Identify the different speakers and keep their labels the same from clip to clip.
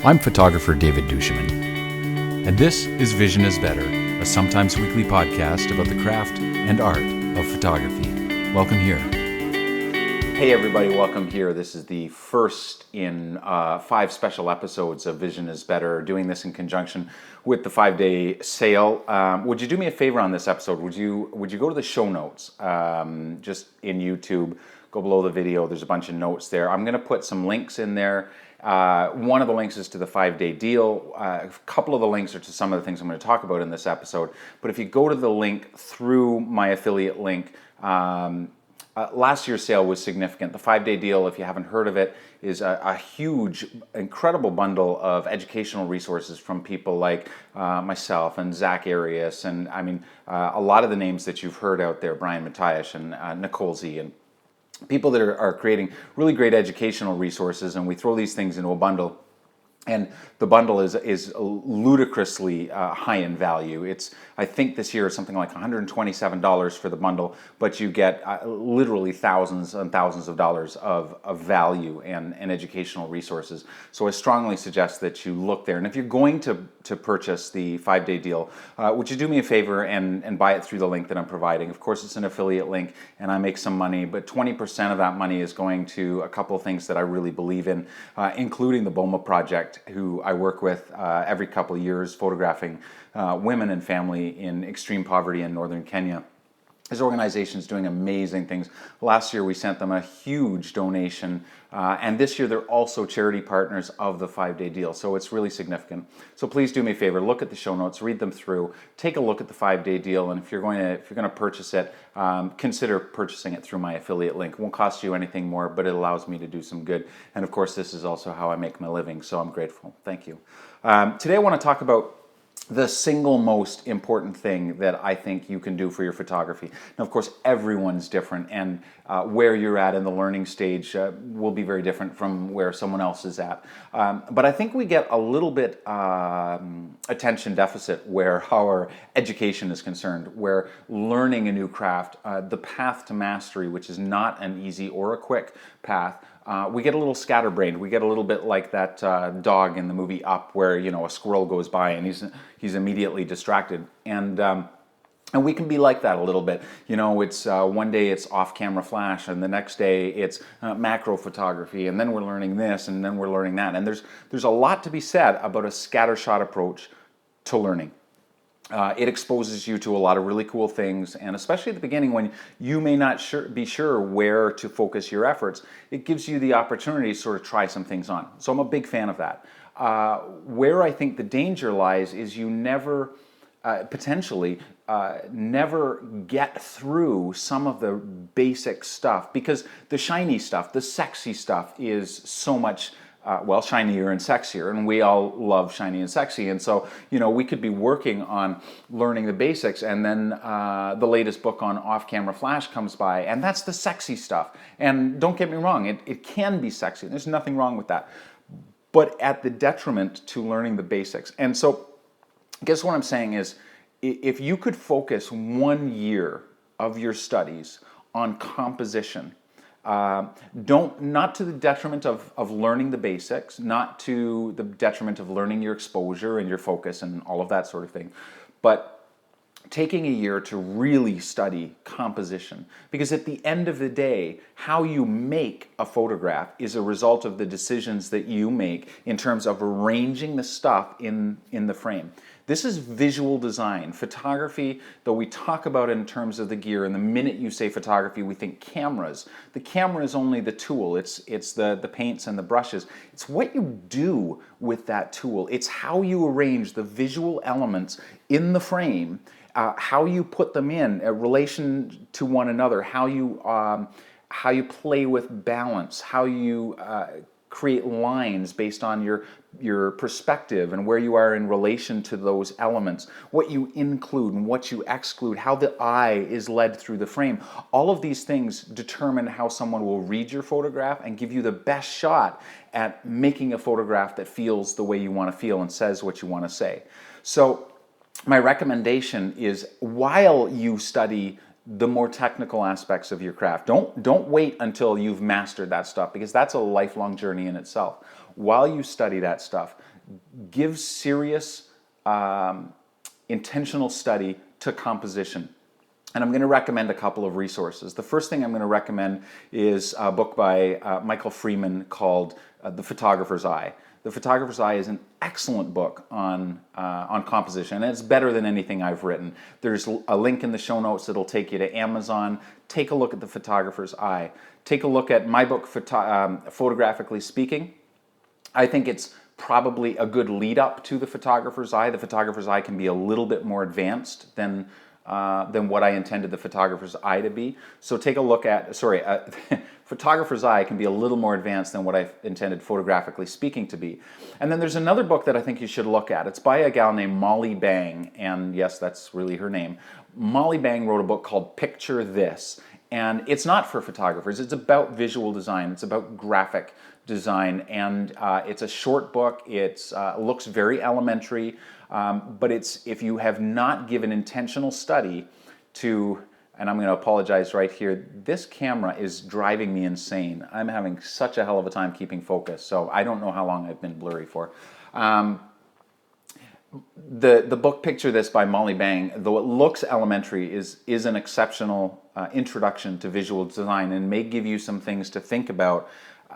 Speaker 1: I'm photographer David duChemin, and this is Vision is Better, a sometimes weekly podcast about the craft and art of photography. Welcome here.
Speaker 2: Hey everybody, welcome here. This is the first in 5 special episodes of Vision is Better, doing this in conjunction with the 5-day sale. Would you do me a favor on this episode? Would you go to the show notes, just in YouTube, go below the video, there's a bunch of notes there. I'm gonna put some links in there. One of the links is to the 5-day deal. A couple of the links are to some of the things I'm going to talk about in this episode. But if you go to the link through my affiliate link, last year's sale was significant. The 5-day deal, if you haven't heard of it, is a huge, incredible bundle of educational resources from people like myself and Zach Arias, and I mean a lot of the names that you've heard out there, Brian Matias and Nicole Z, and people that are creating really great educational resources, and we throw these things into a bundle. And the bundle is ludicrously high in value. I think this year is something like $127 for the bundle, but you get literally thousands and thousands of dollars of value and educational resources. So I strongly suggest that you look there. And if you're going to purchase the 5-day deal, would you do me a favor and buy it through the link that I'm providing? Of course, it's an affiliate link, and I make some money, but 20% of that money is going to a couple of things that I really believe in, including the BOMA Project, who I work with every couple of years, photographing women and family in extreme poverty in northern Kenya. His organization is doing amazing things. Last year we sent them a huge donation, and this year they're also charity partners of the 5-day deal, so it's really significant. So please do me a favor, look at the show notes, read them through, take a look at the 5-day deal, and if you're going to purchase it, consider purchasing it through my affiliate link. It won't cost you anything more, but it allows me to do some good. And of course, this is also how I make my living, so I'm grateful. Thank you. Today I want to talk about the single most important thing that I think you can do for your photography. Now, of course, everyone's different, and where you're at in the learning stage will be very different from where someone else is at. But I think we get a little bit attention deficit where our education is concerned, where learning a new craft, the path to mastery, which is not an easy or a quick path, we get a little scatterbrained. We get a little bit like that dog in the movie Up, where a squirrel goes by and he's immediately distracted, and we can be like that a little bit. It's one day it's off-camera flash, and the next day it's macro photography, and then we're learning this, and then we're learning that. And there's a lot to be said about a scattershot approach to learning. It exposes you to a lot of really cool things, and especially at the beginning when you may not be sure where to focus your efforts, it gives you the opportunity to sort of try some things on. So I'm a big fan of that. Where I think the danger lies is you never, potentially, never get through some of the basic stuff, because the shiny stuff, the sexy stuff is so much shinier and sexier, and we all love shiny and sexy. And so, we could be working on learning the basics, and then the latest book on off-camera flash comes by, and that's the sexy stuff. And don't get me wrong, it can be sexy. There's nothing wrong with that, but at the detriment to learning the basics. And so, I guess what I'm saying is, if you could focus 1 year of your studies on composition, not to the detriment of learning the basics, not to the detriment of learning your exposure and your focus and all of that sort of thing, but taking a year to really study composition. Because at the end of the day, how you make a photograph is a result of the decisions that you make in terms of arranging the stuff in the frame. This is visual design. Photography, though we talk about it in terms of the gear, and the minute you say photography, we think cameras. The camera is only the tool. It's the paints and the brushes. It's what you do with that tool. It's how you arrange the visual elements in the frame, how you put them in relation to one another, how you play with balance, how you create lines based on your perspective and where you are in relation to those elements, what you include and what you exclude, how the eye is led through the frame. All of these things determine how someone will read your photograph and give you the best shot at making a photograph that feels the way you want to feel and says what you want to say. So my recommendation is, while you study the more technical aspects of your craft, don't wait until you've mastered that stuff, because that's a lifelong journey in itself. while you study that stuff, give serious, intentional study to composition. And I'm going to recommend a couple of resources. The first thing I'm going to recommend is a book by Michael Freeman called The Photographer's Eye. The Photographer's Eye is an excellent book on composition, and it's better than anything I've written. There's a link in the show notes that'll take you to Amazon. Take a look at The Photographer's Eye. Take a look at my book, Photographically Speaking. I think it's probably a good lead up to The Photographer's Eye. The Photographer's Eye can be a little bit more advanced than what I intended The Photographer's Eye to be. So take a look at, Photographer's Eye can be a little more advanced than what I intended Photographically Speaking to be. And then there's another book that I think you should look at. It's by a gal named Molly Bang, and yes, that's really her name. Molly Bang wrote a book called Picture This, and it's not for photographers. It's about visual design. It's about graphic design, and it's a short book. It looks very elementary, but if you have not given intentional study to, and I'm going to apologize right here, this camera is driving me insane. I'm having such a hell of a time keeping focus, so I don't know how long I've been blurry for. The book Picture This by Molly Bang, though it looks elementary, is an exceptional introduction to visual design and may give you some things to think about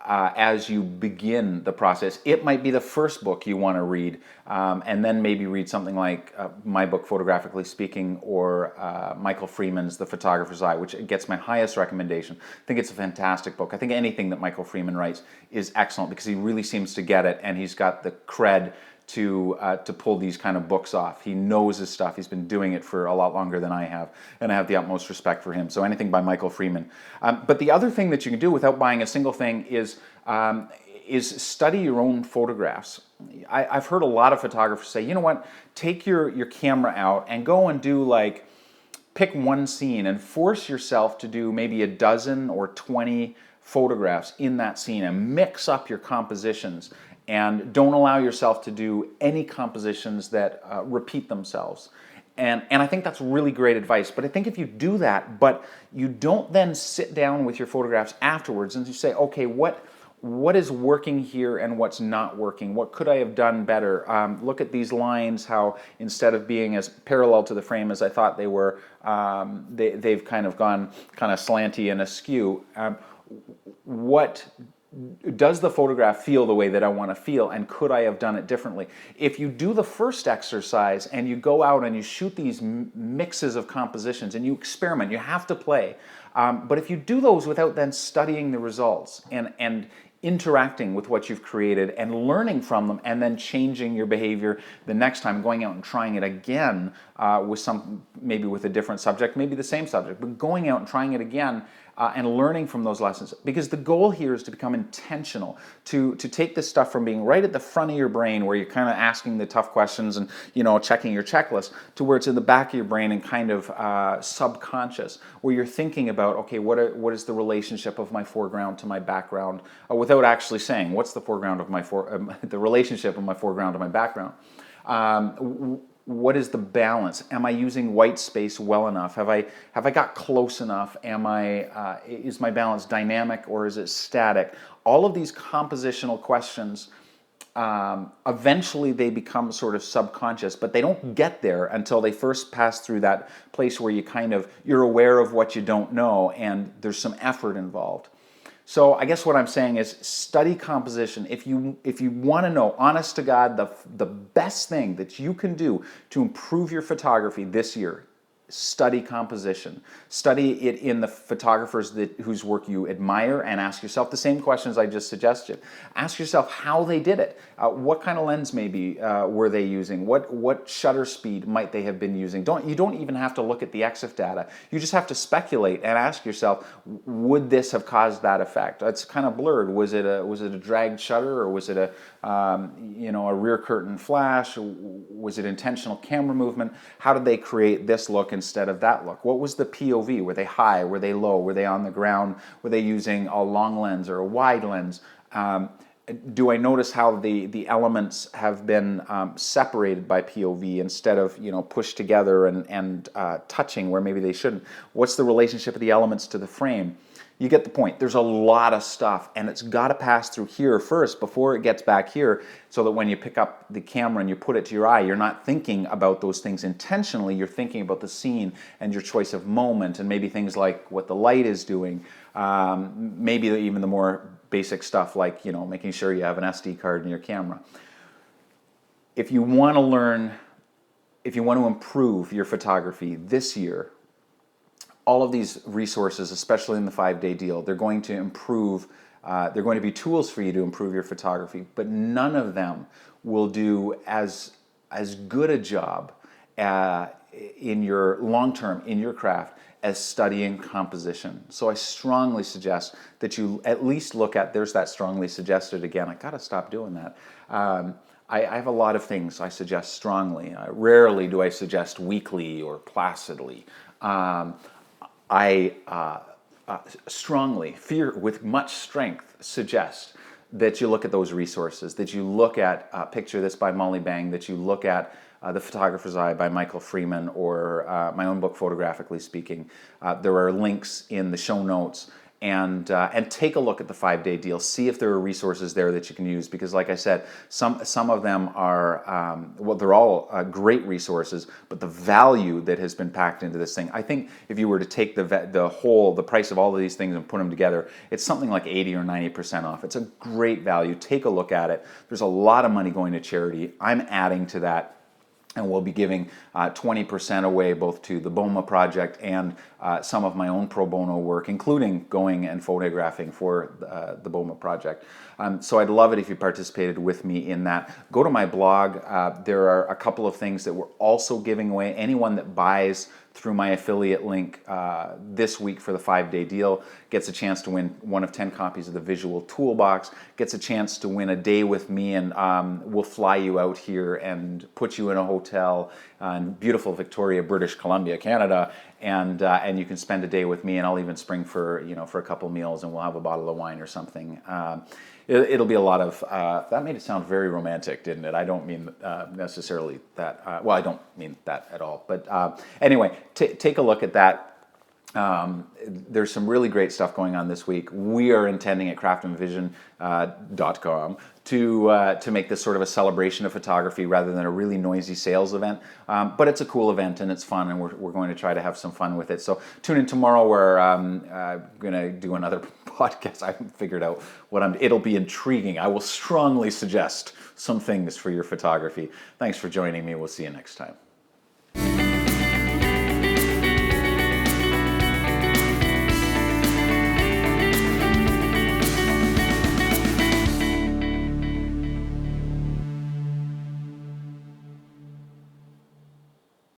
Speaker 2: as you begin the process. It might be the first book you want to read, and then maybe read something like my book, Photographically Speaking, or Michael Freeman's The Photographer's Eye, which gets my highest recommendation. I think it's a fantastic book. I think anything that Michael Freeman writes is excellent because he really seems to get it, and he's got the cred to pull these kind of books off. He knows his stuff. He's been doing it for a lot longer than I have, and I have the utmost respect for him. So anything by Michael Freeman. But the other thing that you can do without buying a single thing is study your own photographs. I've heard a lot of photographers say, you know what, take your camera out and go and pick one scene and force yourself to do maybe a dozen or 20 photographs in that scene and mix up your compositions. And don't allow yourself to do any compositions that repeat themselves. And I think that's really great advice. But I think if you do that, but you don't then sit down with your photographs afterwards and you say, okay, what is working here and what's not working? What could I have done better? Look at these lines, how instead of being as parallel to the frame as I thought they were, they've kind of gone kind of slanty and askew. What does the photograph feel the way that I want to feel, and could I have done it differently? If you do the first exercise and you go out and you shoot these mixes of compositions and you experiment, you have to play. But if you do those without then studying the results and interacting with what you've created and learning from them and then changing your behavior the next time, going out and trying it again maybe with a different subject, maybe the same subject, but going out and trying it again and learning from those lessons. Because the goal here is to become intentional, to take this stuff from being right at the front of your brain where you're kind of asking the tough questions and checking your checklist, to where it's in the back of your brain and kind of subconscious, where you're thinking about, okay, what is the relationship of my foreground to my background, without actually saying, what's the foreground of the relationship of my foreground to my background. What is the balance? Am I using white space well enough? Have I got close enough? Is my balance dynamic or is it static? All of these compositional questions, eventually they become sort of subconscious, but they don't get there until they first pass through that place where you're aware of what you don't know and there's some effort involved. So I guess what I'm saying is study composition. If you want to know, honest to God, the best thing that you can do to improve your photography this year, study composition. Study it in the photographers whose work you admire, and ask yourself the same questions I just suggested. Ask yourself how they did it. What kind of lens maybe were they using? What shutter speed might they have been using? You don't even have to look at the EXIF data. You just have to speculate and ask yourself, would this have caused that effect? It's kind of blurred. Was it a dragged shutter, or was it a rear curtain flash? Was it intentional camera movement? How did they create this look instead of that look? What was the POV? Were they high? Were they low? Were they on the ground? Were they using a long lens or a wide lens? Do I notice how the elements have been separated by POV instead of pushed together and touching where maybe they shouldn't? What's the relationship of the elements to the frame? You get the point. There's a lot of stuff, and it's got to pass through here first before it gets back here, so that when you pick up the camera and you put it to your eye, you're not thinking about those things intentionally. You're thinking about the scene and your choice of moment, and maybe things like what the light is doing, maybe even the more basic stuff like, you know, making sure you have an SD card in your camera. If you want to learn, if you want to improve your photography this year, all of these resources, especially in the 5-day deal, they're going to improve, they're going to be tools for you to improve your photography, but none of them will do as good a job in your long-term, in your craft, as studying composition. So I strongly suggest that you at least look at, there's that strongly suggested again, I gotta stop doing that. I have a lot of things I suggest strongly. Rarely do I suggest weakly or placidly. I strongly, with much strength, suggest that you look at those resources, that you look at Picture This by Molly Bang, that you look at The Photographer's Eye by Michael Freeman, or my own book, Photographically Speaking. There are links in the show notes. And take a look at the 5-day deal. See if there are resources there that you can use, because like I said, some of them are, well, they're all great resources, but the value that has been packed into this thing, I think if you were to take the price of all of these things and put them together, it's something like 80 or 90% off. It's a great value. Take a look at it. There's a lot of money going to charity. I'm adding to that. And we'll be giving 20% away both to the BOMA project and some of my own pro bono work, including going and photographing for the BOMA project. So I'd love it if you participated with me in that. Go to my blog. There are a couple of things that we're also giving away. Anyone that buys through my affiliate link this week for the 5-day deal gets a chance to win one of 10 copies of the Visual Toolbox, gets a chance to win a day with me, and we'll fly you out here and put you in a hotel in beautiful Victoria, British Columbia, Canada, and you can spend a day with me, and I'll even spring for a couple meals, and we'll have a bottle of wine or something. It'll be a lot of, that made it sound very romantic, didn't it? I don't mean necessarily that, well, I don't mean that at all. But anyway, take a look at that. There's some really great stuff going on this week. We are intending at craftandvision.com to make this sort of a celebration of photography rather than a really noisy sales event. But it's a cool event and it's fun, and we're going to try to have some fun with it. So tune in tomorrow where I'm going to do another podcast. I haven't figured out it'll be intriguing. I will strongly suggest some things for your photography. Thanks for joining me. We'll see you next time.